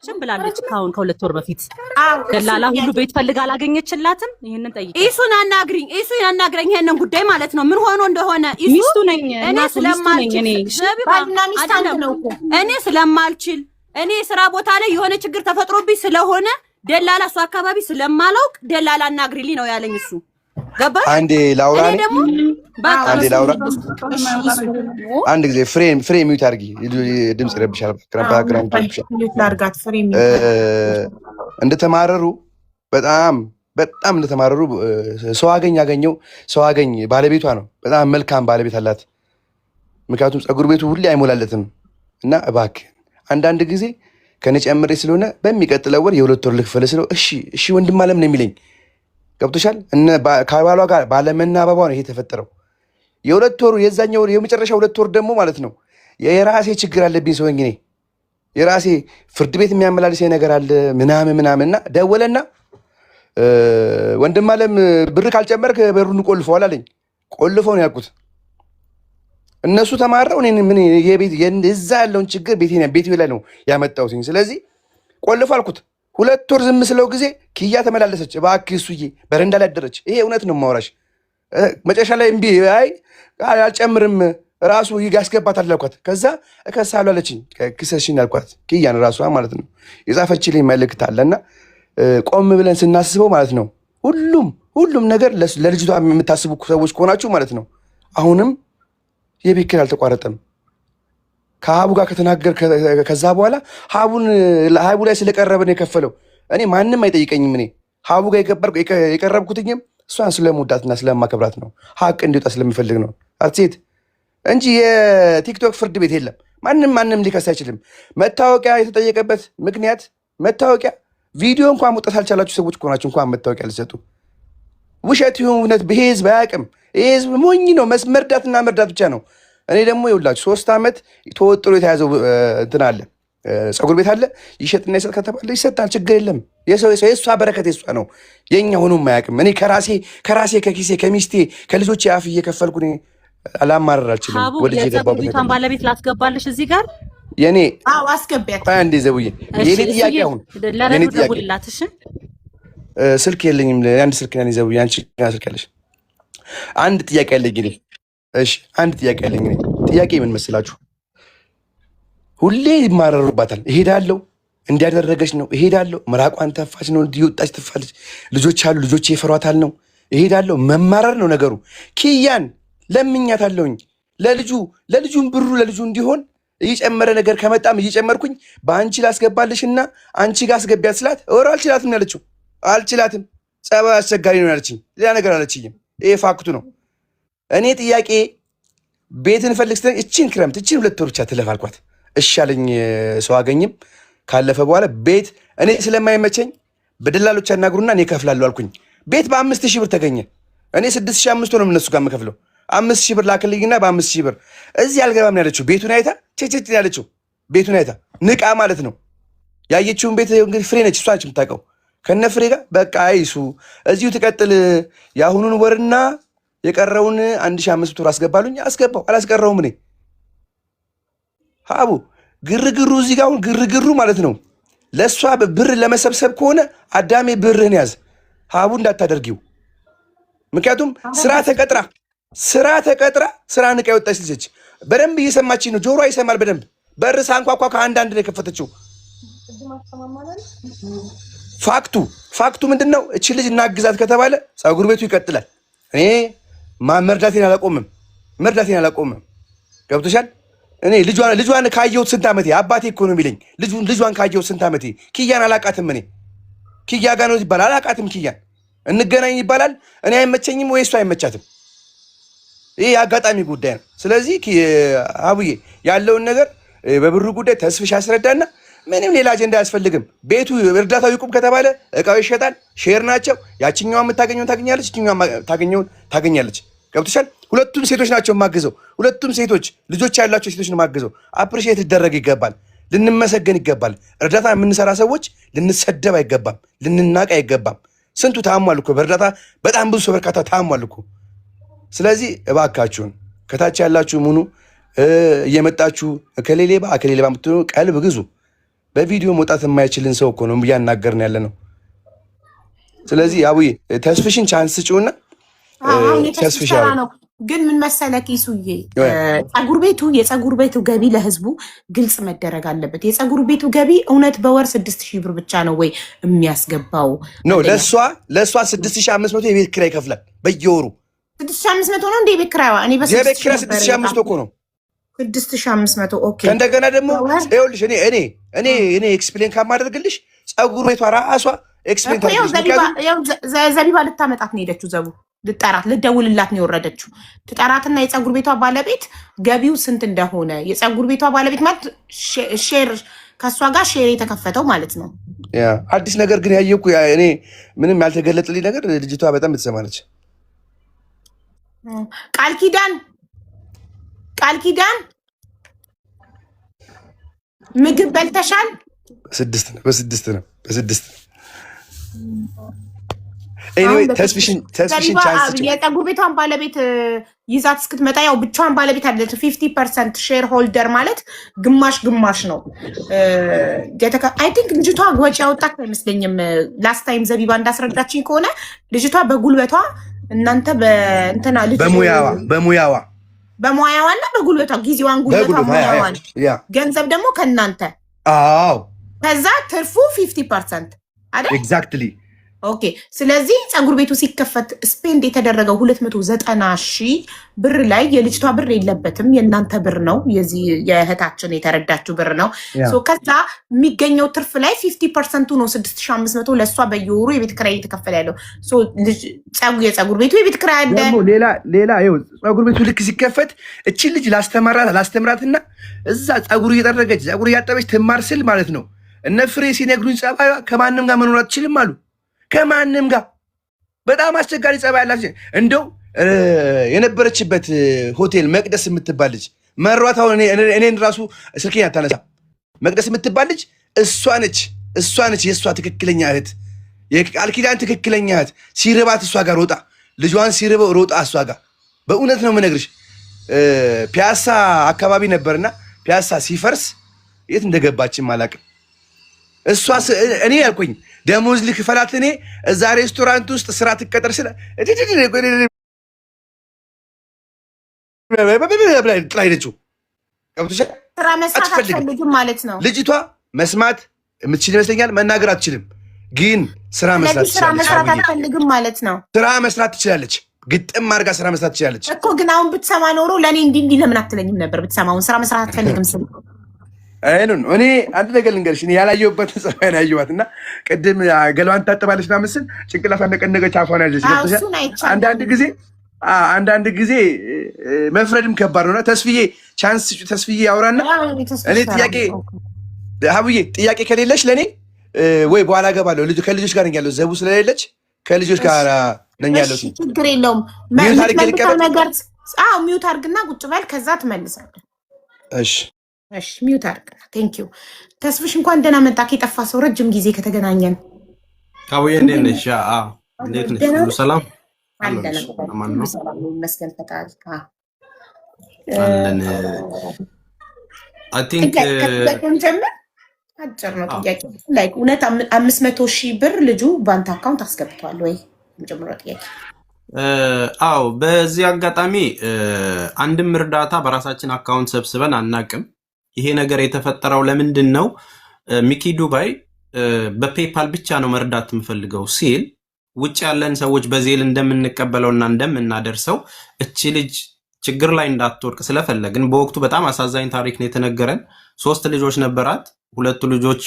ችም ብላለች ካሁን ከሁለት ወር በፊት ደላላ ሁሉ ቤት ፈልጋ አላገኘችላትም። ይሄንን ጠይቀ ኢሱን አናግረኝ ይሄንን ጉዳይ ማለት ነው። ምን ሆኖ እንደሆነ ኢሱ ሚስቱ ነኝ እኔ ስለማልችል እኔ ስራ ቦታ ላይ የሆነ ችግር ተፈጥሮብኝ ስለሆነ ደላላ እሱ አካባቢ ስለማላውቅ ደላላ አናግሪልኝ ነው ያለኝ እሱ። ገባ አንዴ ላውራ አንድ ጊዜ ፍሬም ሚውት አድርጊ። ድምጽ ይረብሻል። እንደተማረሩ በጣም እንደተማረሩ ሰው አገኝ ባለቤቷ ነው። በጣም መልካም ባለቤት አላት። ምክንያቱም ፀጉር ቤቱ ሁሌ አይሞላለትም እና እባክህ አንዳንድ ጊዜ ከኔ ጨምሬ ስለሆነ በሚቀጥለው ወር የሁለት ወር ልክፈል ስለው እሺ ወንድም አለም ነው የሚለኝ። ገብቶሻል? ከባሏ ጋር ባለመናበቧ ነው ይሄ የተፈጠረው። የሁለት ወሩ የዛኛው የመጨረሻ ሁለት ወር ደግሞ ማለት ነው የራሴ ችግር አለብኝ ሰው እኔ የራሴ ፍርድ ቤት የሚያመላልስ ነገር አለ ምናምንና ደወለና ወንድም አለም ብር ካልጨመርክ በሩን ቆልፈዋል አለኝ። ቆልፈው ነው ያልኩት። እነሱ ተማረው ምን የዛ ያለውን ችግር ቤቴ ላይ ነው ያመጣሁት። ስለዚህ ቆልፈው አልኩት። ሁለት ወር ዝም ስለው ጊዜ ኪያ ተመላለሰች። እባክህ እሱዬ በረንዳ ላይ አደረች። ይሄ እውነት ነው የማወራሽ። መጨረሻ ላይ እምቢ አልጨምርም ራሱ ያስገባታል አልኳት። ከዛ እከሳለሁ አለችኝ። ክሰሽኝ አልኳት። ኪያን ራሷ ማለት ነው የጻፈችልኝ መልእክት አለና ቆም ብለን ስናስበው ማለት ነው ሁሉም ነገር ለልጅቷ የምታስቡ ሰዎች ከሆናችሁ ማለት ነው አሁንም የቤት ኪራይ አልተቋረጠም። ከሀቡ ጋር ከተናገር ከዛ በኋላ ሀቡ ላይ ስለቀረበን የከፈለው እኔ ማንም አይጠይቀኝም። እኔ ሀቡ ጋር የቀረብኩትኝም እሷን ስለምወዳትና ስለማከብራት ነው። ሀቅ እንዲወጣ ስለሚፈልግ ነው አትሴት እንጂ የቲክቶክ ፍርድ ቤት የለም። ማንም ሊከስ አይችልም። መታወቂያ የተጠየቀበት ምክንያት መታወቂያ ቪዲዮ እንኳን መውጣት አልቻላችሁ ሰዎች ከሆናችሁ እንኳን መታወቂያ ልሰጡ ውሸት ይሁን እውነት በህዝብ አያውቅም። ይህ ህዝብ ሞኝ ነው። መርዳትና መርዳት ብቻ ነው። እኔ ደግሞ ይኸውላችሁ 3 ዓመት ተወጥሮ የተያዘው እንትን አለ ፀጉር ቤት አለ። ይሸጥና ይሰጥ ከተባለ ይሰጣል፣ ችግር የለም። የእሷ በረከት የእሷ ነው። የኛ ሆኖም አያውቅም። እኔ ከራሴ ከኪሴ ከሚስቴ ከልጆቼ አፍ እየከፈልኩ አላማረር አልችልም። ወልጄ የፀጉር ባለቤት ላስገባልሽ እዚህ ጋር የኔ አስገቢያት አንዴ ዘቡዬ የኔ ጥያቄ አሁን ለኔ ደውልላት። እሺ ስልክ የለኝም። አንድ ስልክ ነኝ ዘቡዬ፣ አንቺ ስልክ ያለሽ። አንድ ጥያቄ አለኝ እኔ። እሺ አንድ ጥያቄ አለኝ እኔ። ጥያቄ ምን መስላችሁ? ሁሌ ይማረሩባታል። እሄዳለሁ እንዲያደረገች ነው እሄዳለሁ፣ ምራቋን ተፋች ነው እንዲወጣች ትፋለች፣ ልጆች አሉ ልጆች ይፈሯታል ነው እሄዳለሁ። መማረር ነው ነገሩ። ኪያን ለምኛታለሁኝ ለልጁን ብሩ ለልጁ እንዲሆን እየጨመረ ነገር ከመጣም እየጨመርኩኝ በአንቺ ላስገባልሽና አንቺ ጋር አስገቢያት ስላት አልችላትም ያለችው። አልችላትም ጸባይ አስቸጋሪ ነው ያለችኝ። ሌላ ነገር አለችኝም። ይሄ ፋክቱ ነው። እኔ ጥያቄ ቤትን ፈልግ ስትለኝ እቺን ክረምት እቺን 2 ወር ብቻ ትለፍ አልኳት። እሺ አለኝ። ሰው አገኝም ካለፈ በኋላ ቤት እኔ ስለማይመቸኝ በደላሎች ያናግሩና እኔ እከፍላለሁ አልኩኝ። ቤት በ5000 ብር ተገኘ። እኔ 6500 ነው እነሱ ጋር የምከፍለው። 5000 ብር ላክልኝና በ5000 ብር እዚህ አልገባም ያለችው። ቤቱን አይታ ቸቸት ያለችው ቤቱን አይታ ንቃ ማለት ነው። ያየችውን ቤት እንግዲህ ፍሬ ነች እሷ ነች የምታውቀው። ከነ ፍሬ ጋር በቃ አይሱ እዚሁ ትቀጥል። የአሁኑን ወርና የቀረውን 1500 ብር አስገባሉኝ። አስገባው አላስቀረውም። እኔ ሀቡ ግርግሩ እዚህ ጋር አሁን ግርግሩ ማለት ነው። ለእሷ ብር ለመሰብሰብ ከሆነ አዳሜ ብርህን ያዝ። ሀቡ እንዳታደርጊው። ምክንያቱም ስራ ተቀጥራ ስራ ንቃ የወጣች ልጅች በደንብ እየሰማችኝ ነው። ጆሮ ይሰማል በደንብ። በር ሳንኳኳ ከአንዳንድ ነው የከፈተችው። ፋክቱ ምንድን ነው? እቺ ልጅ እናግዛት ከተባለ ፀጉር ቤቱ ይቀጥላል። እኔ መርዳቴን አላቆምም። ገብቶሻል? እኔ ልጇን ካየሁት ስንት ዓመቴ። አባቴ እኮ ነው የሚለኝ ልጇን ካየሁት ስንት ዓመቴ። ኪያን አላቃትም። እኔ ኪያ ጋር ነው ይባላል። አላቃትም ኪያን። እንገናኝ ይባላል። እኔ አይመቸኝም ወይ እሱ አይመቻትም። ይህ የአጋጣሚ ጉዳይ ነው። ስለዚህ አቡዬ ያለውን ነገር በብሩ ጉዳይ ተስፍሽ ያስረዳና ምንም ሌላ አጀንዳ አያስፈልግም። ቤቱ እርዳታው ይቁም ከተባለ እቃው ይሸጣል። ሼር ናቸው። ያችኛዋ የምታገኘውን ታገኛለች፣ እችኛዋ ታገኘውን ታገኛለች። ገብቶሻል? ሁለቱም ሴቶች ናቸው የማግዘው። ሁለቱም ሴቶች ልጆች ያላቸው ሴቶች ነው የማግዘው። አፕሪሼት ሊደረግ ይገባል። ልንመሰገን ይገባል። እርዳታ የምንሰራ ሰዎች ልንሰደብ አይገባም፣ ልንናቅ አይገባም። ስንቱ ታሟል እኮ በእርዳታ በጣም ብዙ ሰው በርካታ ታሟል እኮ። ስለዚህ እባካችሁን ከታች ያላችሁ ሙኑ እየመጣችሁ እከሌሌባ የምትሆኑ ቀልብ ግዙ። በቪዲዮ መውጣት የማይችልን ሰው እኮ ነው እያናገርን ያለ ነው። ስለዚህ አቡዬ ተስፍሽን ቻንስ ስጪውና ተስፍሽ ነው። ግን ምን መሰለህ ኢሱዬ፣ የፀጉር ቤቱ ገቢ ለህዝቡ ግልጽ መደረግ አለበት። የፀጉር ቤቱ ገቢ እውነት በወር 6000 ብር ብቻ ነው ወይ የሚያስገባው? ነው ለእሷ 6500 የቤት ኪራይ ይከፍላል በየወሩ 6500 ነው እንደ የቤት ኪራይዋ። እኔ የቤት ኪራይ 6500 እኮ ነው። 6500 ኦኬ። እንደገና ደግሞ ይኸውልሽ እኔ ኤክስፕሌን ካማደርግልሽ ፀጉር ቤቷ ራሷ ኤክስፕሌን ዘቢባ ልታመጣት ነው ሄደችው። ዘቡ ልደውልላት ነው የወረደችው። ትጠራትና የፀጉር ቤቷ ባለቤት ገቢው ስንት እንደሆነ የፀጉር ቤቷ ባለቤት ማለት ሼር ከእሷ ጋር ሼር የተከፈተው ማለት ነው። አዲስ ነገር ግን ያየኩ እኔ ምንም ያልተገለጥልኝ ነገር ልጅቷ በጣም ትሰማለች። ቃል ኪዳን ምግብ በልተሻል? በስድስት ነው ተስፍሽን ቻንስ የፀጉር ቤቷን ባለቤት ይዛት እስክትመጣ ያው ብቻዋን ባለቤት አለች። 50% ሼር ሆልደር ማለት ግማሽ ነው። አይ ቲንክ ልጅቷ ወጪ ያወጣች አይመስለኝም። ላስት ታይም ዘቢባ እንዳስረዳችኝ ከሆነ ልጅቷ በጉልበቷ እናንተ በእንትና በሙያዋና በጉልበቷ ጊዜዋን ሙያዋን ገንዘብ ደግሞ ከእናንተ ከዛ ትርፉ 50% አይደል? ኤግዛክትሊ ኦኬ። ስለዚህ ፀጉር ቤቱ ሲከፈት ስፔንድ የተደረገው 290,000 ብር ላይ የልጅቷ ብር የለበትም፣ የእናንተ ብር ነው። የዚህ የእህታችን የተረዳችው ብር ነው። ከዛ የሚገኘው ትርፍ ላይ 50% ነው 6500 ለእሷ በየወሩ የቤት ኪራይ እየተከፈለ ያለው። የፀጉር ቤቱ የቤት ኪራይ አለ። ሌላ ፀጉር ቤቱ ልክ ሲከፈት እቺ ልጅ ላስተምራትና እዛ ፀጉር እየጠረገች ፀጉር እያጠበች ትማር ስል ማለት ነው እነ ፍሬ ሲነግሩኝ ጸባዩ ከማንም ጋር መኖር አትችልም አሉ። ከማንም ጋር በጣም አስቸጋሪ ጸባይ ያላት እንደው የነበረችበት ሆቴል መቅደስ የምትባል ልጅ መሯት። አሁን እኔን ራሱ ስልኬን አታነሳ። መቅደስ የምትባል ልጅ እሷ ነች የእሷ ትክክለኛ እህት፣ የቃል ኪዳን ትክክለኛ እህት። ሲርባት እሷ ጋር ሮጣ፣ ልጇን ሲርበው ሮጣ እሷ ጋር። በእውነት ነው የምነግርሽ። ፒያሳ አካባቢ ነበርና ፒያሳ ሲፈርስ የት እንደገባችም አላውቅም። እኔ ያልኩኝ ደሞዝ ልክፈላት እኔ እዛ ሬስቶራንት ውስጥ ስራ ትቀጠር ስለ ጥላ ሄደችው። ስራ መስራት አትፈልግም ማለት ነው። ልጅቷ መስማት የምትችል ይመስለኛል፣ መናገር አትችልም፣ ግን ስራ መስራት አትፈልግም ማለት ነው። ስራ መስራት ትችላለች፣ ግጥም አድርጋ ስራ መስራት ትችላለች እኮ። ግን አሁን ብትሰማ ኖሮ ለእኔ እንዲህ ለምን አትለኝም ነበር? ብትሰማውን ስራ መስራት አትፈልግም ስል እኔ አንድ ነገር ልንገርሽ፣ ያላየሁበት ጸባይ ነው ያየኋት። እና ቅድም ገላዋን ታጠባለች ና ምስል ጭንቅላቷን ነቀነቀች፣ አፏን ያዘች። አንዳንድ ጊዜ መፍረድም ከባድ ነውና ተስፍዬ ቻንስ ተስፍዬ ያውራና እኔ ሀቡዬ ጥያቄ ከሌለሽ ለእኔ ወይ በኋላ ገባለሁ። ከልጆች ጋር ነኝ ያለው ዘቡ ስለሌለች ከልጆች ጋር ነኝ ያለው። ችግር የለውም። ነገር ሚውት አድርግና ቁጭ በል፣ ከዛ ትመልሳለህ። እሺ ሚውት አድርግ። ቴንክ ዩ ተስፍሽ፣ እንኳን ደህና መጣህ። የጠፋ ሰው ረጅም ጊዜ ከተገናኘን። አቡዬ እንዴት ነሽ? እንዴት ነሽ? ሁሉ ሰላም ይመስገን ፈጣሪ። አለን አይ ቲንክ ጀምር። አጭር ነው ጥያቄ። ላይክ እውነት 500,000 ብር ልጁ ባንክ አካውንት አስገብቷል ወይ? ጀምሮ ጥያቄ። አዎ፣ በዚህ አጋጣሚ አንድም እርዳታ በራሳችን አካውንት ሰብስበን አናቅም። ይሄ ነገር የተፈጠረው ለምንድን ነው? ሚኪ ዱባይ በፔፓል ብቻ ነው መርዳት የምፈልገው ሲል ውጭ ያለን ሰዎች በዜል እንደምንቀበለውና እንደምናደርሰው እቺ ልጅ ችግር ላይ እንዳትወድቅ ስለፈለግን በወቅቱ በጣም አሳዛኝ ታሪክ ነው የተነገረን። 3 ልጆች ነበራት። 2 ልጆች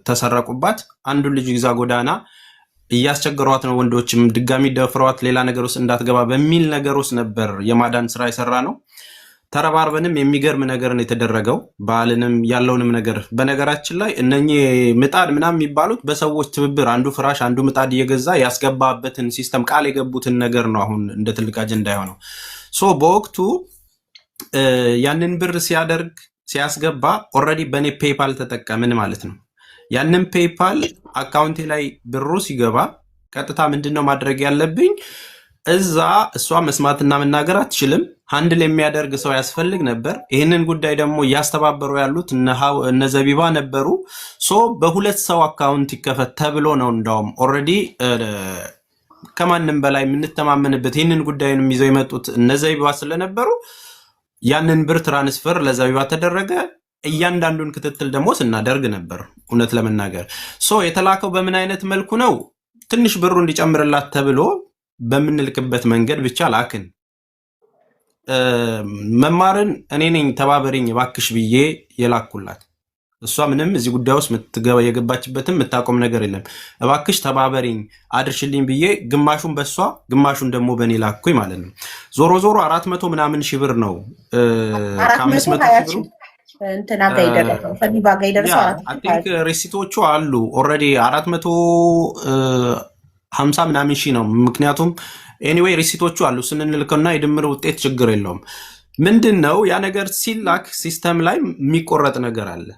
ተሰረቁባት። አንዱን ልጅ ይዛ ጎዳና እያስቸገሯት ነው። ወንዶችም ድጋሚ ደፍሯት ሌላ ነገር ውስጥ እንዳትገባ በሚል ነገር ውስጥ ነበር የማዳን ስራ የሰራ ነው። ተረባርበንም የሚገርም ነገር ነው የተደረገው። ባህልንም ያለውንም ነገር በነገራችን ላይ እነኚህ ምጣድ ምናምን የሚባሉት በሰዎች ትብብር አንዱ ፍራሽ አንዱ ምጣድ እየገዛ ያስገባበትን ሲስተም ቃል የገቡትን ነገር ነው አሁን እንደ ትልቅ አጀንዳ የሆነው። በወቅቱ ያንን ብር ሲያስገባ ኦልሬዲ በእኔ ፔፓል ተጠቀምን ማለት ነው። ያንን ፔፓል አካውንቴ ላይ ብሩ ሲገባ ቀጥታ ምንድነው ማድረግ ያለብኝ? እዛ እሷ መስማትና መናገር አትችልም። ሃንድል የሚያደርግ ሰው ያስፈልግ ነበር። ይህንን ጉዳይ ደግሞ እያስተባበሩ ያሉት እነ ዘቢባ ነበሩ። ሶ በሁለት ሰው አካውንት ይከፈት ተብሎ ነው። እንዳውም ኦልሬዲ ከማንም በላይ የምንተማመንበት ይህንን ጉዳዩንም ይዘው የመጡት እነ ዘቢባ ስለነበሩ ያንን ብር ትራንስፈር ለዘቢባ ተደረገ። እያንዳንዱን ክትትል ደግሞ ስናደርግ ነበር። እውነት ለመናገር ሶ የተላከው በምን አይነት መልኩ ነው? ትንሽ ብሩ እንዲጨምርላት ተብሎ በምንልክበት መንገድ ብቻ ላክን። መማርን እኔ ነኝ ተባበሪኝ እባክሽ ብዬ የላኩላት። እሷ ምንም እዚህ ጉዳይ ውስጥ የገባችበትም የምታቆም ነገር የለም። እባክሽ ተባበሪኝ አድርሽልኝ ብዬ ግማሹን በሷ ግማሹን ደግሞ በእኔ ላኩኝ ማለት ነው። ዞሮ ዞሮ 400 ምናምን ሺህ ብር ነው። 500 ሺህ ብር እንትና ጋር ይደረሰው ፈቢባ ጋር ይደረሰው። አይ ቲንክ ሪሲቶቹ አሉ ኦልሬዲ 450 ምናምን ሺህ ነው። ምክንያቱም ኤኒዌይ ሪሲቶቹ አሉ ስንልከውና የድምር ውጤት ችግር የለውም። ምንድነው ያ ነገር ሲላክ ሲስተም ላይ የሚቆረጥ ነገር አለ።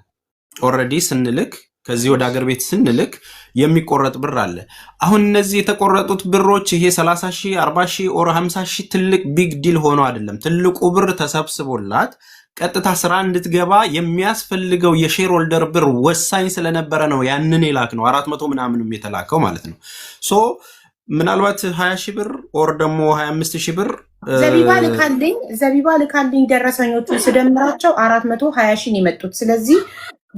ኦልሬዲ ስንልክ ከዚህ ወደ ሀገር ቤት ስንልክ የሚቆረጥ ብር አለ። አሁን እነዚህ የተቆረጡት ብሮች ይሄ 30 ሺህ 40 ሺህ ኦር 50 ሺህ ትልቅ ቢግ ዲል ሆኖ አይደለም። ትልቁ ብር ተሰብስቦላት ቀጥታ ስራ እንድትገባ የሚያስፈልገው የሼር ሆልደር ብር ወሳኝ ስለነበረ ነው ያንን የላክ ነው 400 ምናምንም የተላከው ማለት ነው። ሶ ምናልባት 20 ሺህ ብር ኦር ደግሞ 25 ሺህ ብር ዘቢባ ልካልኝ ደረሰኞቹ ስደምራቸው 420 ሺህ ነው የመጡት። ስለዚህ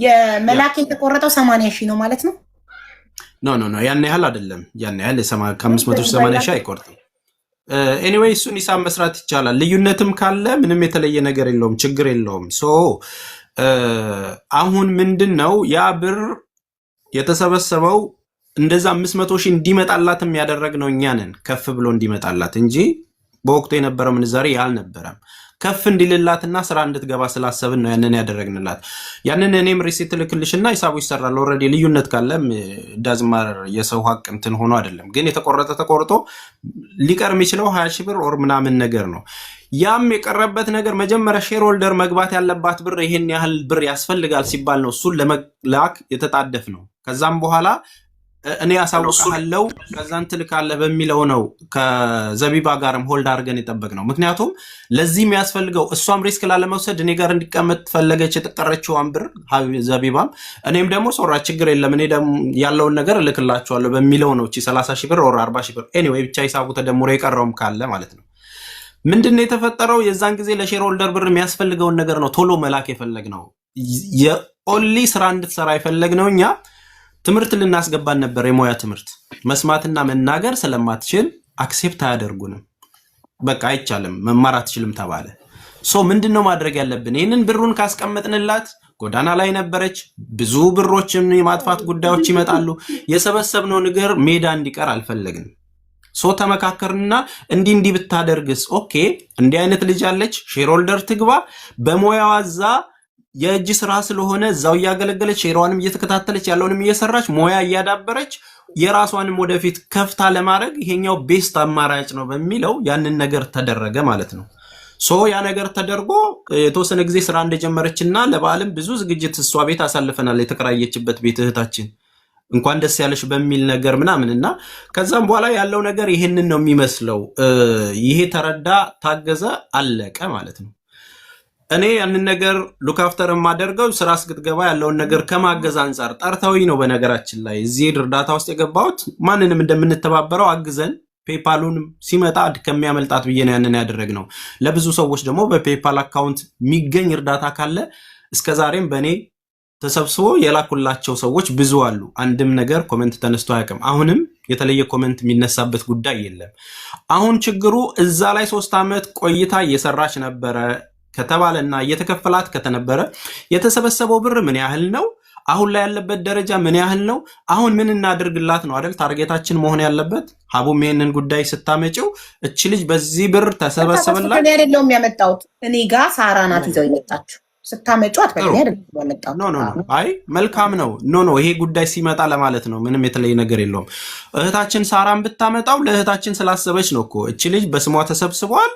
የመላክ የተቆረጠው 80 ሺህ ነው ማለት ነው። ኖ ያን ያህል አይደለም። ያን ያህል ከ580 ሺህ አይቆርጥም። ኤኒዌይ እሱን ሂሳብ መስራት ይቻላል። ልዩነትም ካለ ምንም የተለየ ነገር የለውም፣ ችግር የለውም። ሶ አሁን ምንድነው ያ ብር የተሰበሰበው እንደዛ 500 ሺህ እንዲመጣላትም ያደረግነው እኛ ነን፣ ከፍ ብሎ እንዲመጣላት እንጂ በወቅቱ የነበረው ምንዛሬ ያልነበረም ከፍ እንዲልላትና ስራ እንድትገባ ስላሰብን ነው ያንን ያደረግንላት። ያንን እኔም ሪሲት ልክልሽና ሂሳቡ ይሰራል። ኦልሬዲ ልዩነት ካለም ዳዝማር የሰው ሀቅ እንትን ሆኖ አይደለም፣ ግን ተቆርጦ ሊቀር የሚችለው 20 ሺህ ብር ኦር ምናምን ነገር ነው። ያም የቀረበት ነገር መጀመሪያ ሼር ሆልደር መግባት ያለባት ብር ይሄን ያህል ብር ያስፈልጋል ሲባል ነው እሱን ለመላክ የተጣደፍ ነው። ከዛም በኋላ እኔ አሳውቃለሁ ከዛን ትልካለህ በሚለው ነው ከዘቢባ ጋርም ሆልድ አድርገን የጠበቅነው። ምክንያቱም ለዚህ የሚያስፈልገው እሷም ሪስክ ላለመውሰድ እኔ ጋር እንዲቀመጥ ፈለገች የተቀረችዋን ብር ዘቢባም፣ እኔም ደግሞ ሶራ ችግር የለም እኔ ደግሞ ያለውን ነገር እልክላችኋለሁ በሚለው ነው እቺ 30 ሺህ ብር ኦር 40 ሺህ ብር ኤኒዌይ ብቻ ሂሳቡ ተደምሮ የቀረውም ካለ ማለት ነው። ምንድነው የተፈጠረው? የዛን ጊዜ ለሼር ሆልደር ብር የሚያስፈልገውን ነገር ነው ቶሎ መላክ የፈለግነው። የኦንሊ ስራ እንድትሰራ የፈለግነው እኛ ትምህርት ልናስገባን ነበር። የሞያ ትምህርት መስማትና መናገር ስለማትችል አክሴፕት አያደርጉንም። በቃ አይቻልም መማር አትችልም ተባለ። ሶ ምንድነው ማድረግ ያለብን? ይህንን ብሩን ካስቀመጥንላት ጎዳና ላይ ነበረች። ብዙ ብሮችን የማጥፋት ጉዳዮች ይመጣሉ። የሰበሰብነው ነገር ሜዳ እንዲቀር አልፈለግንም። ሶ ተመካከርንና እንዲህ ብታደርግስ ኦኬ፣ እንዲህ አይነት ልጅ አለች፣ ሼር ሆልደር ትግባ፣ በሞያዋ እዛ የእጅ ስራ ስለሆነ እዛው እያገለገለች ሼሯንም እየተከታተለች ያለውንም እየሰራች ሞያ እያዳበረች የራሷንም ወደፊት ከፍታ ለማድረግ ይሄኛው ቤስት አማራጭ ነው በሚለው ያንን ነገር ተደረገ ማለት ነው። ሶ ያ ነገር ተደርጎ የተወሰነ ጊዜ ስራ እንደጀመረችና ለበዓልም ብዙ ዝግጅት እሷ ቤት አሳልፈናል። የተከራየችበት ቤት እህታችን እንኳን ደስ ያለሽ በሚል ነገር ምናምንና ከዛም በኋላ ያለው ነገር ይሄንን ነው የሚመስለው። ይሄ ተረዳ፣ ታገዘ፣ አለቀ ማለት ነው። እኔ ያንን ነገር ሉክ አፍተር የማደርገው ስራ እስክትገባ ያለውን ነገር ከማገዝ አንጻር ጠርተውኝ ነው። በነገራችን ላይ እዚህ እርዳታ ውስጥ የገባሁት ማንንም እንደምንተባበረው አግዘን ፔፓሉን ሲመጣ ከሚያመልጣት ብዬ ነው ያንን ያደረግነው። ለብዙ ሰዎች ደግሞ በፔፓል አካውንት የሚገኝ እርዳታ ካለ እስከዛሬም በእኔ ተሰብስቦ የላኩላቸው ሰዎች ብዙ አሉ። አንድም ነገር ኮሜንት ተነስቶ አያውቅም። አሁንም የተለየ ኮሜንት የሚነሳበት ጉዳይ የለም። አሁን ችግሩ እዛ ላይ 3 ዓመት ቆይታ እየሰራች ነበረ ከተባለና እየተከፈላት ከተነበረ የተሰበሰበው ብር ምን ያህል ነው? አሁን ላይ ያለበት ደረጃ ምን ያህል ነው? አሁን ምን እናድርግላት ነው አይደል ታርጌታችን መሆን ያለበት። ሀቡም ይሄንን ጉዳይ ስታመጪው እቺ ልጅ በዚህ ብር ተሰበሰበላት እኔ አይደለሁም ያመጣሁት፣ እኔ ጋር ሳራ ናት ይዘው የመጣችው። ስታመጪው አትበለኝ አይደል ያመጣሁት። ኖ አይ መልካም ነው። ኖ ይሄ ጉዳይ ሲመጣ ለማለት ነው። ምንም የተለየ ነገር የለውም። እህታችን ሳራን ብታመጣው ለእህታችን ስላሰበች ነው እኮ። እቺ ልጅ በስሟ ተሰብስቧል።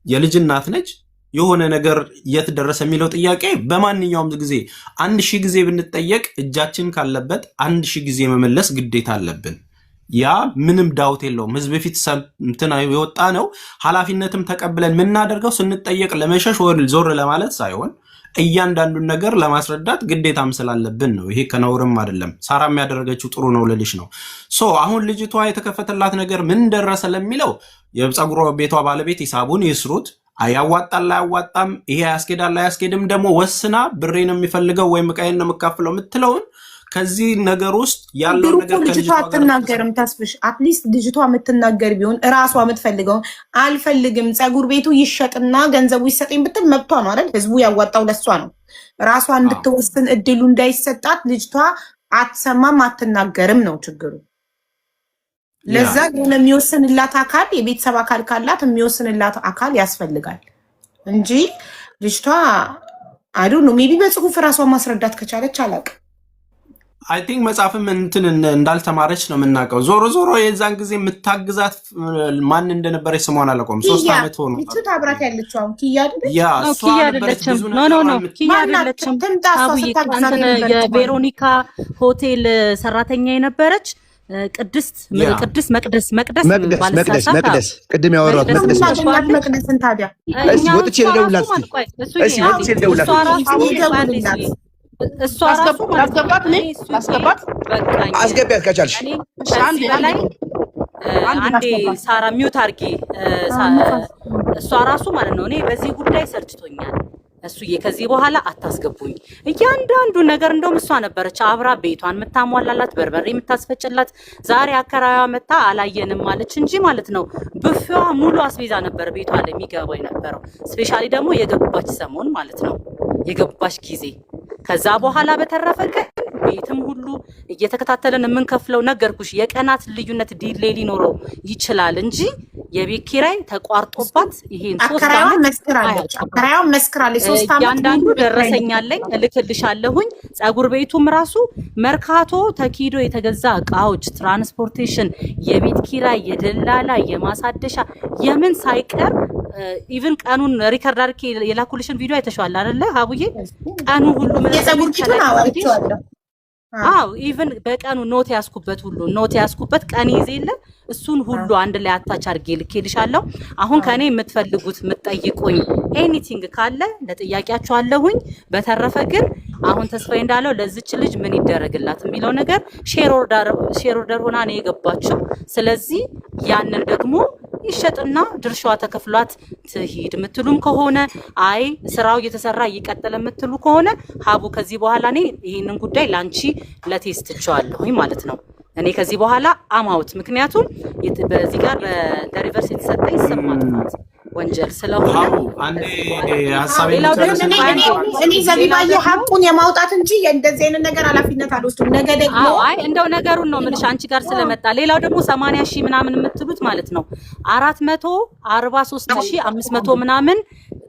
የልጅ እናት ነች። የሆነ ነገር የት ደረሰ የሚለው ጥያቄ በማንኛውም ጊዜ 1000 ጊዜ ብንጠየቅ እጃችን ካለበት 1000 ጊዜ መመለስ ግዴታ አለብን። ያ ምንም ዳውት የለውም። ህዝብ ፊት እንትና የወጣ ነው። ኃላፊነትም ተቀብለን የምናደርገው ስንጠየቅ ለመሸሽ ወይ ዞር ለማለት ሳይሆን እያንዳንዱን ነገር ለማስረዳት ግዴታም ስላለብን ነው። ይሄ ከነውርም አይደለም። ሳራ የሚያደረገችው ጥሩ ነው ልልሽ ነው። አሁን ልጅቷ የተከፈተላት ነገር ምን ደረሰ ለሚለው የፀጉር ቤቷ ባለቤት ሂሳቡን ይስሩት። አያዋጣል አያዋጣም፣ ይሄ ያስኬዳል አያስኬድም ደግሞ ወስና ብሬን የሚፈልገው ወይም ዕቃዬን ነው የምካፍለው የምትለውን ከዚህ ነገር ውስጥ ያለው ነገር ልጅቷ አትናገርም። ተስፍሽ አትሊስት ልጅቷ የምትናገር ቢሆን እራሷ የምትፈልገው አልፈልግም ፀጉር ቤቱ ይሸጥና ገንዘቡ ይሰጠኝ ብትል መብቷ ነው አይደል? ህዝቡ ያዋጣው ለሷ ነው። ራሷ እንድትወስን እድሉ እንዳይሰጣት ልጅቷ አትሰማም፣ አትናገርም ነው ችግሩ። ለዛ ግን የሚወስንላት አካል የቤተሰብ አካል ካላት የሚወስንላት አካል ያስፈልጋል እንጂ ልጅቷ አይ ዶንት ኖ ሜቢ በጽሁፍ ራሷ ማስረዳት ከቻለች አላውቅም። አይ ቲንክ መጽሐፍም እንትን እንዳልተማረች ነው የምናውቀው። ዞሮ የዛን ጊዜ የምታግዛት ማን እንደነበረች ስሟን አላውቀውም። 3 ዓመት ሆኖ እሱ ታብራት ያለችው አሁን ኪያ አይደለች? ኪያ አይደለችም። ኖ ኪያ አይደለችም። የቬሮኒካ ሆቴል ሰራተኛ የነበረች ቅድስት መቅደስ ቅድም ያወራሁት መቅደስን ታዲያ ወጥቼ ልደውልላት እሷ ራሱ አስገቢያት ከቻልሽ አንዴ ሳራ ሚውት አድርጊ። እሷ ራሱ ማለት ነው እኔ በዚህ ጉዳይ ሰልችቶኛል እሱዬ ከዚህ በኋላ አታስገቡኝ። እያንዳንዱ ነገር እንደውም እሷ ነበረች አብራ ቤቷን የምታሟላላት በርበሬ የምታስፈጭላት። ዛሬ አከራዋ መታ አላየንም ማለች እንጂ ማለት ነው ብፌዋ ሙሉ አስቤዛ ነበር ቤቷ ላይ የሚገባው የነበረው። ስፔሻሊ ደግሞ የገባች ሰሞን ማለት ነው የገባች ጊዜ። ከዛ በኋላ በተረፈ ግን ቤትም ሁሉ እየተከታተለን የምንከፍለው ነገርኩሽ የቀናት ልዩነት ዲሌይ ሊኖረው ይችላል እንጂ የቤት ኪራይ ተቋርጦባት ይሄን 3 ዓመት መስክራለች። 3 ዓመት ያንዳንዱ ደረሰኛለኝ እልክልሻለሁኝ። ፀጉር ቤቱም ራሱ መርካቶ ተኪዶ የተገዛ እቃዎች፣ ትራንስፖርቴሽን፣ የቤት ኪራይ፣ የደላላ፣ የማሳደሻ የምን ሳይቀር ኢቭን ቀኑን ሪከርድ አድርጌ የላኩልሽን ቪዲዮ አይተሽዋል አይደለ ሀቡዬ? ቀኑ ሁሉ የፀጉር ቤቱን አዋልቻለሁ። አዎ ኢቭን በቀኑ ኖት ያስኩበት ቀን ይዘለ እሱን ሁሉ አንድ ላይ አታች አድርጌ ልኬልሻለሁ። አሁን ከኔ የምትፈልጉት የምትጠይቁኝ ኤኒቲንግ ካለ ለጥያቄያችሁ አለሁኝ። በተረፈ ግን አሁን ተስፋዬ እንዳለው ለዚች ልጅ ምን ይደረግላት የሚለው ነገር ሼር ኦርደር ሆና ነው የገባችው። ስለዚህ ያንን ደግሞ ይሸጥና ድርሻዋ ተከፍሏት ትሂድ የምትሉም ከሆነ አይ ስራው እየተሰራ ይቀጥል የምትሉ ከሆነ ሀቡ ከዚህ በኋላ እኔ ይሄንን ጉዳይ ላንቺ ለቴስት ቻለሁኝ ማለት ነው። እኔ ከዚህ በኋላ አማውት ምክንያቱም በዚህ ጋር ለሪቨርስ የተሰጠኝ ስም ማጥፋት ወንጀል ስለሆነ እኔ ዘቢባዬ ሀቁን የማውጣት እንጂ እንደዚህ አይነት ነገር ኃላፊነት አልወስድም። ነገ ደግሞ አይ እንደው ነገሩን ነው የምልሽ አንቺ ጋር ስለመጣ። ሌላው ደግሞ 80 ሺህ ምናምን የምትሉት ማለት ነው 443,500 ምናምን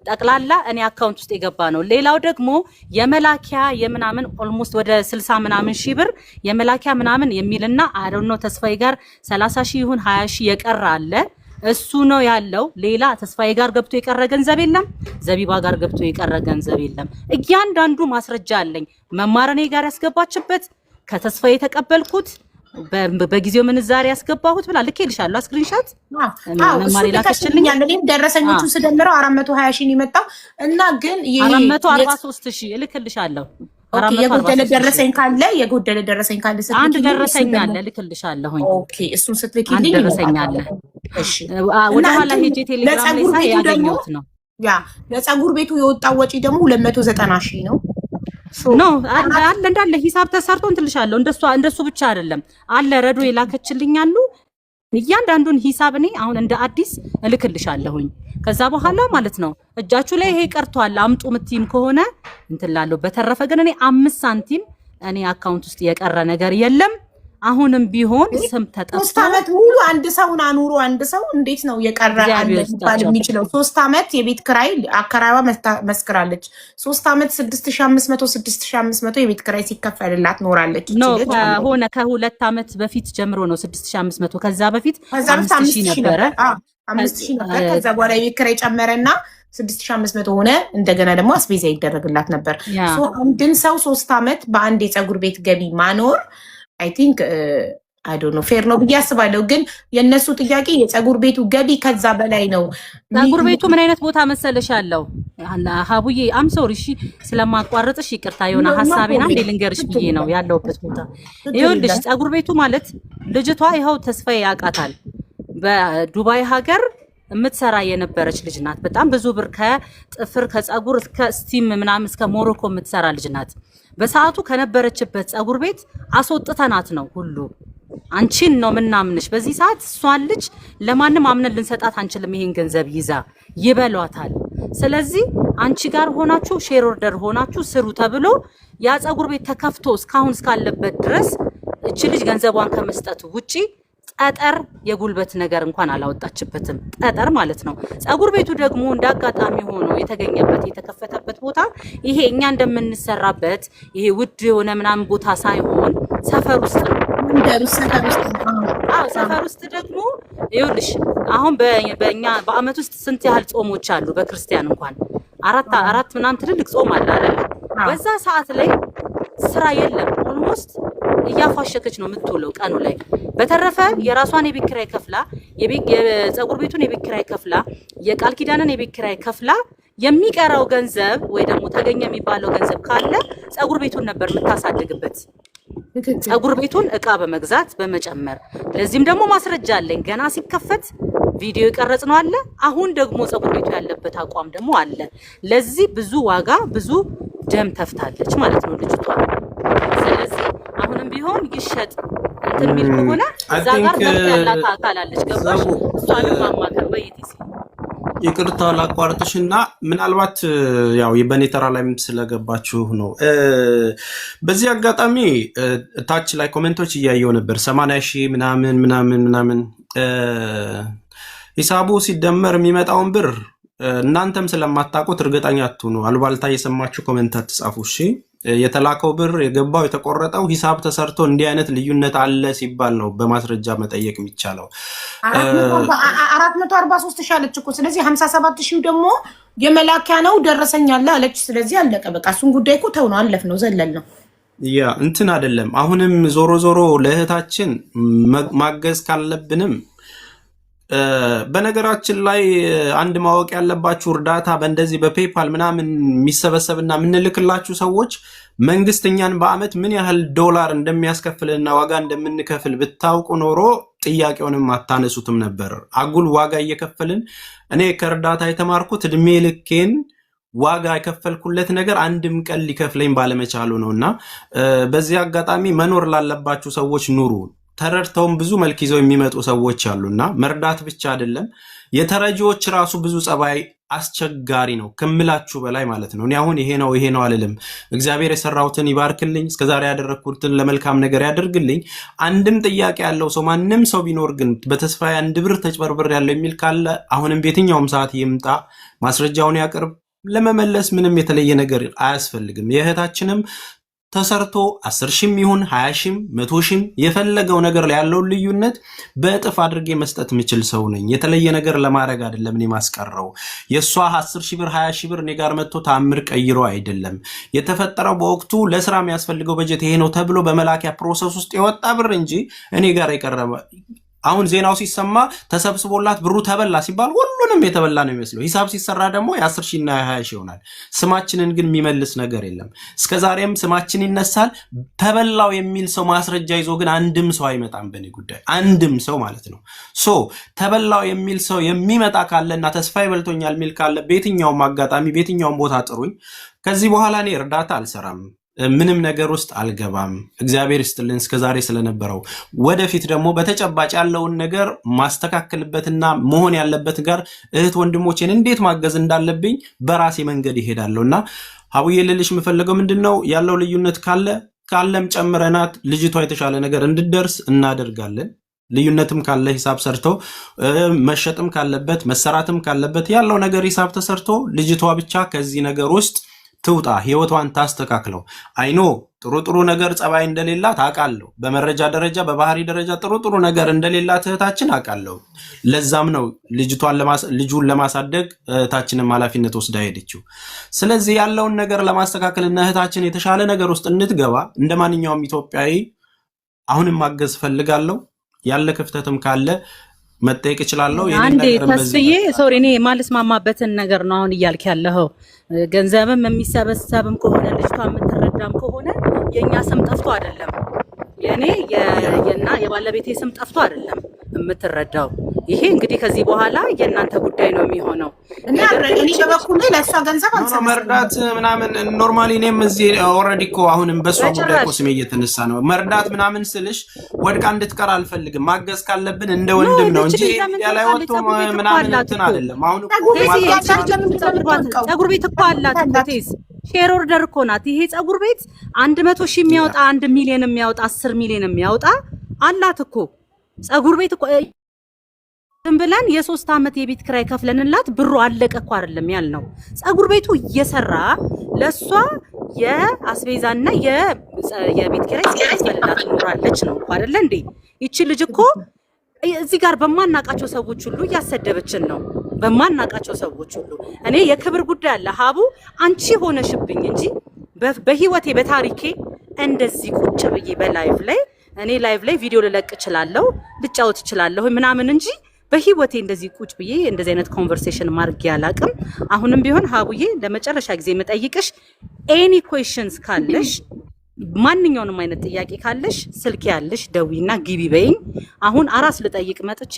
ጠቅላላ እኔ አካውንት ውስጥ የገባ ነው። ሌላው ደግሞ የመላኪያ የምናምን ኦልሞስት ወደ 60 ምናምን ሺህ ብር የመላኪያ ምናምን የሚልና አሮን ነው ተስፋዬ ጋር 30 ሺህ ይሁን 20 ሺህ የቀረ አለ። እሱ ነው ያለው። ሌላ ተስፋዬ ጋር ገብቶ የቀረ ገንዘብ የለም። ዘቢባ ጋር ገብቶ የቀረ ገንዘብ የለም። እያንዳንዱ ማስረጃ አለኝ። መማረኔ ጋር ያስገባችበት ከተስፋዬ የተቀበልኩት በጊዜው ምንዛሬ ያስገባሁት ብላ ልኬልሻለሁ። ስክሪንሾት መማሪ ላከችልኝ። እኔም ደረሰኞቹ ስደምረው 420 ሺህ የመጣው እና ግን 443 ሺህ እልክልሻለሁ። የጎደለ ደረሰኝ ካለ አንድ ደረሰኝ አለ ልክልሻለሁኝ። ኦኬ እሱን ስትልኪልኝ አንድ ደረሰኝ አለ። እሺ ወደ ኋላ ሄጄ ቴሌግራም ላይ ሳይ ያገኘሁት ነው። ያ ለፀጉር ቤቱ የወጣው ወጪ ደግሞ 290 ሺህ ነው። ኖ አለ እንዳለ ሂሳብ ተሰርቶ እንትልሻለሁ። እንደሱ ብቻ አይደለም አለ ረዶ የላከችልኝ አሉ። እያንዳንዱን ሂሳብ እኔ አሁን እንደ አዲስ እልክልሻለሁኝ። ከዛ በኋላ ማለት ነው እጃችሁ ላይ ይሄ ቀርቷል አምጡ ምትይም ከሆነ እንትላለሁ። በተረፈ ግን እኔ 5 ሳንቲም እኔ አካውንት ውስጥ የቀረ ነገር የለም። አሁንም ቢሆን ስም ተጠርቶ 3 ዓመት ሙሉ አንድ ሰውን አኑሮ አንድ ሰው እንዴት ነው የቀረ ባል የሚችለው? 3 ዓመት የቤት ክራይ አከራይዋ መስክራለች። 3 ዓመት 6500 የቤት ክራይ ሲከፈልላት ኖራለች። ነው ሆነ ከ2 ዓመት በፊት ጀምሮ ነው 6500። ከዛ በፊት 5000 ነበረ 5000 ነበር። ከዛ በኋላ የቤት ክራይ ጨመረና 6500 ሆነ። እንደገና ደግሞ አስቤዛ ይደረግላት ነበር። አንድን ሰው 3 ዓመት በአንድ የፀጉር ቤት ገቢ ማኖር አይ ቲንክ አይ ዶንት ኖ ፌር ነው ብዬ አስባለሁ። ግን የእነሱ ጥያቄ የፀጉር ቤቱ ገቢ ከዛ በላይ ነው። ፀጉር ቤቱ ምን አይነት ቦታ መሰለሽ ያለው ሀቡዬ አም ሶሪ እሺ ስለማቋረጥሽ ይቅርታ የሆነ ሐሳቤና እንደ ልንገርሽ ብዬ ነው ያለውበት ቦታ። ይኸውልሽ ፀጉር ቤቱ ማለት ልጅቷ ይኸው ተስፋዬ ያውቃታል በዱባይ ሀገር የምትሰራ የነበረች ልጅ ናት። በጣም ብዙ ብር ከጥፍር ከፀጉር እስከ ስቲም ምናምን እስከ ሞሮኮ የምትሰራ ልጅ ናት። በሰዓቱ ከነበረችበት ፀጉር ቤት አስወጥተናት ነው ሁሉ አንቺን ነው ምናምንሽ። በዚህ ሰዓት እሷን ልጅ ለማንም አምነን ልንሰጣት አንችልም። ይሄን ገንዘብ ይዛ ይበሏታል። ስለዚህ አንቺ ጋር ሆናችሁ ሼር ኦርደር ሆናችሁ ስሩ ተብሎ ያ ፀጉር ቤት ተከፍቶ እስካሁን እስካለበት ድረስ እቺ ልጅ ገንዘቧን ከመስጠቱ ውጪ ጠጠር የጉልበት ነገር እንኳን አላወጣችበትም። ጠጠር ማለት ነው። ፀጉር ቤቱ ደግሞ እንዳጋጣሚ ሆኖ የተገኘበት የተከፈተበት ቦታ ይሄ እኛ እንደምንሰራበት ይሄ ውድ የሆነ ምናምን ቦታ ሳይሆን ሰፈር ውስጥ ነው። ሰፈር ውስጥ ደግሞ ይኸውልሽ አሁን በእኛ በአመት ውስጥ ስንት ያህል ጾሞች አሉ? በክርስቲያን እንኳን አራት ምናምን ትልልቅ ጾም አለ አይደል? በዛ ሰዓት ላይ ስራ የለም። ኦልሞስት እያፋሸከች ነው የምትውለው ቀኑ ላይ። በተረፈ የራሷን የቤት ኪራይ ከፍላ የፀጉር ቤቱን የቤት ኪራይ ከፍላ የቃል ኪዳንን የቤት ኪራይ ከፍላ የሚቀረው ገንዘብ ወይ ደግሞ ተገኘ የሚባለው ገንዘብ ካለ ፀጉር ቤቱን ነበር የምታሳድግበት። ፀጉር ቤቱን እቃ በመግዛት በመጨመር ለዚህም ደግሞ ማስረጃ አለኝ። ገና ሲከፈት ቪዲዮ የቀረጽ ነው አለ። አሁን ደግሞ ፀጉር ቤቱ ያለበት አቋም ደግሞ አለ። ለዚህ ብዙ ዋጋ ብዙ ደም ተፍታለች ማለት ነው ልጅቷ። ስለዚህ አሁንም ቢሆን ይሸጥ እንትን የሚል ከሆነ እዛ ጋር ያላት አካል አለች። ገባሽ? እሷን ማማከር በየቲሲ ይቅርታ ላቋርጥሽና ምናልባት ያው በኔ ተራ ላይ ስለገባችሁ ነው። በዚህ አጋጣሚ ታች ላይ ኮሜንቶች እያየው ነበር 80,000 ምናምን ሂሳቡ ሲደመር የሚመጣውን ብር እናንተም ስለማታውቁት እርግጠኛ አትሁኑ። አሉባልታ የሰማችሁ ኮሜንት አትጻፉ እሺ። የተላከው ብር የገባው የተቆረጠው ሂሳብ ተሰርቶ እንዲህ አይነት ልዩነት አለ ሲባል ነው በማስረጃ መጠየቅ የሚቻለው። 443 ሺህ አለች እኮ። ስለዚህ 57,000 ደግሞ የመላኪያ ነው ደረሰኝ አለ አለች። ስለዚህ አለቀ በቃ። እሱን ጉዳይ እኮ ተው ነው አለፍ ነው ዘለል ነው ያ እንትን አይደለም። አሁንም ዞሮ ዞሮ ለእህታችን ማገዝ ካለብንም በነገራችን ላይ አንድ ማወቅ ያለባችሁ እርዳታ በእንደዚህ በፔፓል ምናምን የሚሰበሰብና የምንልክላችሁ ሰዎች መንግስት እኛን በአመት ምን ያህል ዶላር እንደሚያስከፍልና ዋጋ እንደምንከፍል ብታውቁ ኖሮ ጥያቄውንም አታነሱትም ነበር። አጉል ዋጋ እየከፈልን እኔ ከእርዳታ የተማርኩት እድሜ ልኬን ዋጋ የከፈልኩለት ነገር አንድም ቀን ሊከፍለኝ ባለመቻሉ ነውና በዚህ አጋጣሚ መኖር ላለባችሁ ሰዎች ኑሩ። ተረድተውም ብዙ መልክ ይዘው የሚመጡ ሰዎች አሉና መርዳት ብቻ አይደለም የተረጂዎች ራሱ ብዙ ጸባይ አስቸጋሪ ነው ከምላችሁ በላይ ማለት ነው። እኔ አሁን ይሄ ነው አልልም። እግዚአብሔር የሰራውትን ይባርክልኝ፣ እስከዛሬ ያደረኩትን ለመልካም ነገር ያደርግልኝ። አንድም ጥያቄ ያለው ሰው ማንም ሰው ቢኖር ግን በተስፋዬ አንድ ብር ተጭበርብር ያለው የሚል ካለ አሁንም በየትኛውም ሰዓት ይምጣ፣ ማስረጃውን ያቅርብ። ለመመለስ ምንም የተለየ ነገር አያስፈልግም። የእህታችንም ተሰርቶ 10,000 ይሁን 20,000 100,000 የፈለገው ነገር ላይ ያለውን ልዩነት በእጥፍ አድርጌ መስጠት የምችል ሰው ነኝ። የተለየ ነገር ለማድረግ አይደለም እኔ ማስቀረው። የሷ 10,000 ብር 20,000 ብር እኔ ጋር መጥቶ ታምር ቀይሮ አይደለም የተፈጠረው። በወቅቱ ለስራ የሚያስፈልገው በጀት ይሄ ነው ተብሎ በመላኪያ ፕሮሰስ ውስጥ የወጣ ብር እንጂ እኔ ጋር የቀረበ አሁን ዜናው ሲሰማ ተሰብስቦላት ብሩ ተበላ ሲባል ሁሉንም የተበላ ነው የሚመስለው። ሂሳብ ሲሰራ ደግሞ የ10,000 እና የ20,000 ይሆናል። ስማችንን ግን የሚመልስ ነገር የለም። እስከዛሬም ስማችን ይነሳል። ተበላው የሚል ሰው ማስረጃ ይዞ ግን አንድም ሰው አይመጣም በእኔ ጉዳይ፣ አንድም ሰው ማለት ነው። ተበላው የሚል ሰው የሚመጣ ካለና ተስፋ ይበልቶኛል የሚል ካለ በየትኛውም አጋጣሚ በየትኛውም ቦታ ጥሩኝ። ከዚህ በኋላ እኔ እርዳታ አልሰራም፣ ምንም ነገር ውስጥ አልገባም። እግዚአብሔር ይስጥልን እስከዛሬ ስለነበረው። ወደፊት ደግሞ በተጨባጭ ያለውን ነገር ማስተካከልበትና መሆን ያለበት ጋር እህት ወንድሞቼን እንዴት ማገዝ እንዳለብኝ በራሴ መንገድ ይሄዳለሁና ሀቡዬ ልልሽ የምፈልገው ምንድነው ያለው ልዩነት ካለም ጨምረናት ልጅቷ የተሻለ ነገር እንድደርስ እናደርጋለን። ልዩነትም ካለ ሂሳብ ሰርቶ መሸጥም ካለበት መሰራትም ካለበት ያለው ነገር ሂሳብ ተሰርቶ ልጅቷ ብቻ ከዚህ ነገር ውስጥ ትውጣ፣ ህይወቷን ታስተካክለው። አይኖ ጥሩ ነገር ጸባይ እንደሌላት አውቃለሁ። በመረጃ ደረጃ በባህሪ ደረጃ ጥሩ ነገር እንደሌላት እህታችን አውቃለሁ። ለዛም ነው ልጁን ለማሳደግ እህታችንም ኃላፊነት ወስዳ ሄደችው። ስለዚህ ያለውን ነገር ለማስተካከልና እህታችን የተሻለ ነገር ውስጥ እንድትገባ እንደ ማንኛውም ኢትዮጵያዊ አሁንም ማገዝ ፈልጋለሁ። ያለ ክፍተትም ካለ መጠየቅ እችላለሁ። አንዴ ተስፍዬ ሶሪ እኔ ማልስማማበትን ነገር ነው አሁን እያልክ ያለኸው። ገንዘብም የሚሰበሰብም ከሆነ ልጅቷ የምትረዳም ከሆነ የኛ ስም ጠፍቶ አይደለም፣ የኔ የባለቤቴ ስም ጠፍቶ አይደለም የምትረዳው። ይሄ እንግዲህ ከዚህ በኋላ የእናንተ ጉዳይ ነው የሚሆነው። እኔ በበኩሌ ለእሷ ገንዘብ አልሰበሰብም መርዳት ምናምን ኖርማሊ እኔም እዚህ ኦልሬዲ እኮ አሁንም በሷ ጉዳይ እኮ ስሜ እየተነሳ ነው። መርዳት ምናምን ስልሽ ወድቃ እንድትቀር አልፈልግም። ማገዝ ካለብን እንደ ወንድም ነው እንጂ ያላይ ወጥቶ ምናምን እንትን አይደለም። አሁን ፀጉር ቤት እኮ አላት ቴስ ሼር ኦርደር እኮ ናት። ይሄ ፀጉር ቤት 100,000 የሚያወጣ 1 ሚሊዮን የሚያወጣ 10 ሚሊዮን የሚያወጣ አላት እኮ ፀጉር ቤት እኮ ዝም ብለን የ3 ዓመት የቤት ክራይ ከፍለንላት ብሩ አለቀ እኮ አይደለም ያልነው። ፀጉር ቤቱ እየሰራ ለሷ የአስቤዛና የቤት ክራይ ሲከፍልላት ኖራለች ነው እኮ አይደለ እንዴ? ይቺ ልጅ እኮ እዚህ ጋር በማናቃቸው ሰዎች ሁሉ እያሰደበችን ነው። በማናቃቸው ሰዎች ሁሉ እኔ የክብር ጉዳይ አለ ሀቡ አንቺ ሆነሽብኝ እንጂ በህይወቴ በታሪኬ እንደዚህ ቁጭ ብዬ በላይቭ ላይ እኔ ላይቭ ላይ ቪዲዮ ልለቅ እችላለሁ ልጫወት እችላለሁ ምናምን እንጂ በህይወቴ እንደዚህ ቁጭ ብዬ እንደዚህ አይነት ኮንቨርሴሽን ማድረግ ያላቅም። አሁንም ቢሆን ሀቡዬ ለመጨረሻ ጊዜ የምጠይቅሽ ኤኒ ኩዌስችንስ ካለሽ ማንኛውንም አይነት ጥያቄ ካለሽ ስልክ ያለሽ ደዊና ግቢ በይኝ። አሁን አራስ ልጠይቅ መጥቼ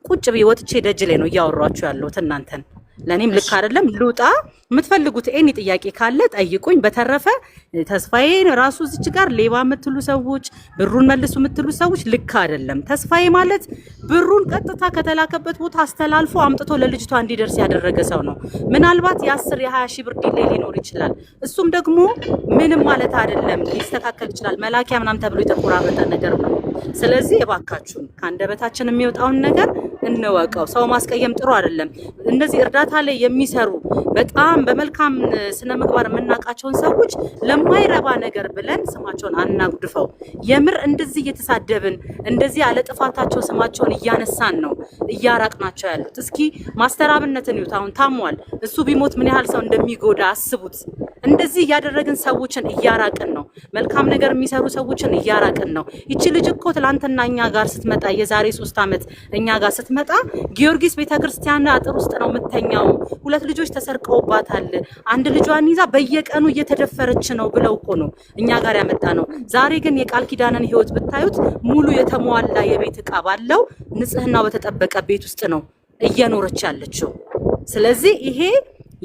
ቁጭ ብዬ ወጥቼ ደጅ ላይ ነው እያወራችሁ ያለሁት እናንተን። ለኔም ልክ አይደለም። ልውጣ። የምትፈልጉት ኤኒ ጥያቄ ካለ ጠይቁኝ። በተረፈ ተስፋዬ ራሱ እዚች ጋር ሌባ የምትሉ ሰዎች፣ ብሩን መልሱ የምትሉ ሰዎች ልክ አይደለም። ተስፋዬ ማለት ብሩን ቀጥታ ከተላከበት ቦታ አስተላልፎ አምጥቶ ለልጅቷ እንዲደርስ ያደረገ ሰው ነው። ምናልባት የ10 የ20 ሺህ ብር ዲሌይ ሊኖር ይችላል። እሱም ደግሞ ምንም ማለት አይደለም፣ ሊስተካከል ይችላል። መላኪያ ምናምን ተብሎ የተቆራረጠ ነገር ነው። ስለዚህ እባካችሁን ከአንደበታችን የሚወጣውን ነገር እንወቀው። ሰው ማስቀየም ጥሩ አይደለም። እነዚህ እርዳታ ላይ የሚሰሩ በጣም በመልካም ስነ ምግባር የምናውቃቸውን ሰዎች ለማይረባ ነገር ብለን ስማቸውን አናጉድፈው። የምር እንደዚህ እየተሳደብን እንደዚህ ያለ ጥፋታቸው ስማቸውን እያነሳን ነው እያራቅናቸው ያሉት። እስኪ ማስተራብነትን ይዩት። አሁን ታሟል። እሱ ቢሞት ምን ያህል ሰው እንደሚጎዳ አስቡት። እንደዚህ እያደረግን ሰዎችን እያራቅን ነው። መልካም ነገር የሚሰሩ ሰዎችን እያራቅን ነው። ይቺ ልጅ እኮ ትላንትና እኛ ጋር ስትመጣ የዛሬ 3 ዓመት እኛ ጋር ስትመጣ ጊዮርጊስ ቤተክርስቲያን አጥር ውስጥ ነው የምተኛው። 2 ልጆች ተሰርቀውባታል። አንድ ልጇን ይዛ በየቀኑ እየተደፈረች ነው ብለው እኮ ነው እኛ ጋር ያመጣ ነው። ዛሬ ግን የቃል ኪዳንን ህይወት ብታዩት ሙሉ የተሟላ የቤት ዕቃ ባለው ንጽህናው በተጠበቀ ቤት ውስጥ ነው እየኖረች ያለችው። ስለዚህ ይሄ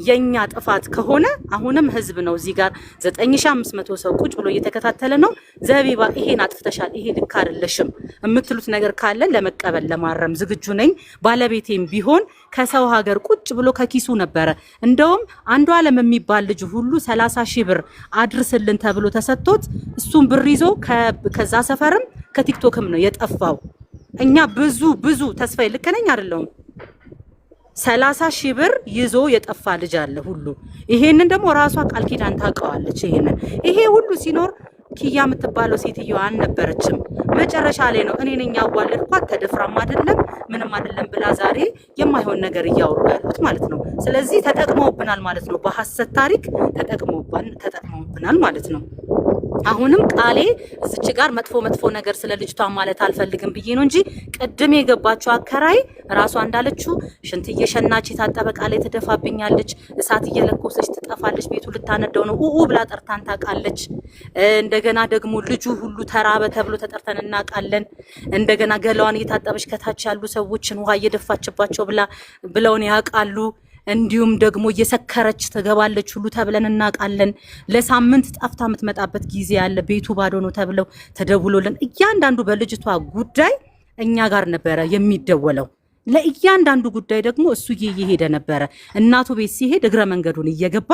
የኛ ጥፋት ከሆነ አሁንም ህዝብ ነው እዚህ ጋር 9500 ሰው ቁጭ ብሎ እየተከታተለ ነው። ዘቢባ ይሄን አጥፍተሻል፣ ይሄ ልክ አይደለሽም የምትሉት ነገር ካለ ለመቀበል ለማረም ዝግጁ ነኝ። ባለቤቴም ቢሆን ከሰው ሀገር ቁጭ ብሎ ከኪሱ ነበረ። እንደውም አንዱ ዓለም የሚባል ልጅ ሁሉ 30 ሺህ ብር አድርስልን ተብሎ ተሰጥቶት እሱም ብር ይዞ ከዛ ሰፈርም ከቲክቶክም ነው የጠፋው። እኛ ብዙ ተስፋዬ ልክ ነኝ አይደለሁም? 30 ሺህ ብር ይዞ የጠፋ ልጅ አለ ሁሉ። ይሄንን ደግሞ ራሷ ቃል ኪዳን ታውቀዋለች። ይሄ ሁሉ ሲኖር ኪያ የምትባለው ሴትዮ አልነበረችም። መጨረሻ ላይ ነው እኔ ነኝ ያዋለድኳት ተደፍራም አይደለም ምንም አይደለም ብላ ዛሬ የማይሆን ነገር እያወሩ ያሉት ማለት ነው። ስለዚህ ተጠቅመውብናል ማለት ነው። በሐሰት ታሪክ ተጠቅመውብናል ማለት ነው። አሁንም ቃሌ እዚች ጋር መጥፎ ነገር ስለ ልጅቷ ማለት አልፈልግም ብዬ ነው እንጂ ቅድም የገባችው አከራይ ራሷ እንዳለችው ሽንት እየሸናች የታጠበ ቃሌ ትደፋብኛለች፣ እሳት እየለኮሰች ትጠፋለች፣ ቤቱ ልታነደው ነው ብላ ጠርታን ታውቃለች። እንደገና ደግሞ ልጁ ሁሉ ተራበ ተብሎ ተጠርተን እናውቃለን። እንደገና ገላዋን እየታጠበች ከታች ያሉ ሰዎችን ውሃ እየደፋችባቸው ብለውን ያውቃሉ። እንዲሁም ደግሞ እየሰከረች ትገባለች ሁሉ ተብለን እናውቃለን። ለሳምንት ጠፍታ የምትመጣበት ጊዜ ያለ ቤቱ ባዶ ነው ተብለው ተደውሎልን እያንዳንዱ በልጅቷ ጉዳይ እኛ ጋር ነበረ የሚደወለው። ለእያንዳንዱ ጉዳይ ደግሞ እሱ እየሄደ ነበረ። እናቱ ቤት ሲሄድ እግረ መንገዱን እየገባ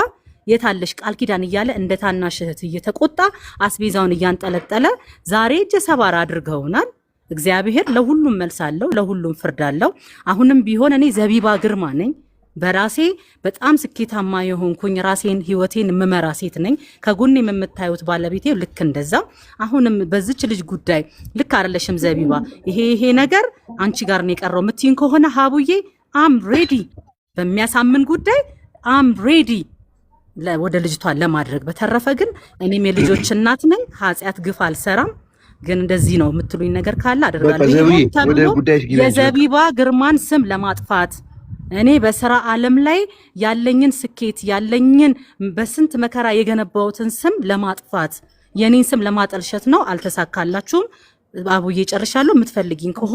የታለሽ ቃል ኪዳን እያለ እንደ ታናሽ እህት እየተቆጣ አስቤዛውን እያንጠለጠለ ዛሬ እጀ ሰባራ አድርገውናል። እግዚአብሔር ለሁሉም መልስ አለው፣ ለሁሉም ፍርድ አለው። አሁንም ቢሆን እኔ ዘቢባ ግርማ ነኝ። በራሴ በጣም ስኬታማ የሆንኩኝ ራሴን ህይወቴን የምመራ ሴት ነኝ። ከጎኔ የምታዩት ባለቤቴ ልክ እንደዛ። አሁንም በዚች ልጅ ጉዳይ ልክ አይደለሽም ዘቢባ፣ ይሄ ነገር አንቺ ጋር ነው የቀረው የምትይኝ ከሆነ ሀቡዬ አም ሬዲ፣ በሚያሳምን ጉዳይ አም ሬዲ ወደ ልጅቷ ለማድረግ። በተረፈ ግን እኔም የልጆች እናት ነኝ። ኃጢአት ግፍ አልሰራም። ግን እንደዚህ ነው የምትሉኝ ነገር ካለ አደርጋለሁ። የዘቢባ ግርማን ስም ለማጥፋት እኔ በስራ ዓለም ላይ ያለኝን ስኬት ያለኝን በስንት መከራ የገነባውትን ስም ለማጥፋት የኔን ስም ለማጠልሸት ነው። አልተሳካላችሁም። አቡዬ ጨርሻለሁ። የምትፈልጊኝ ከሆነ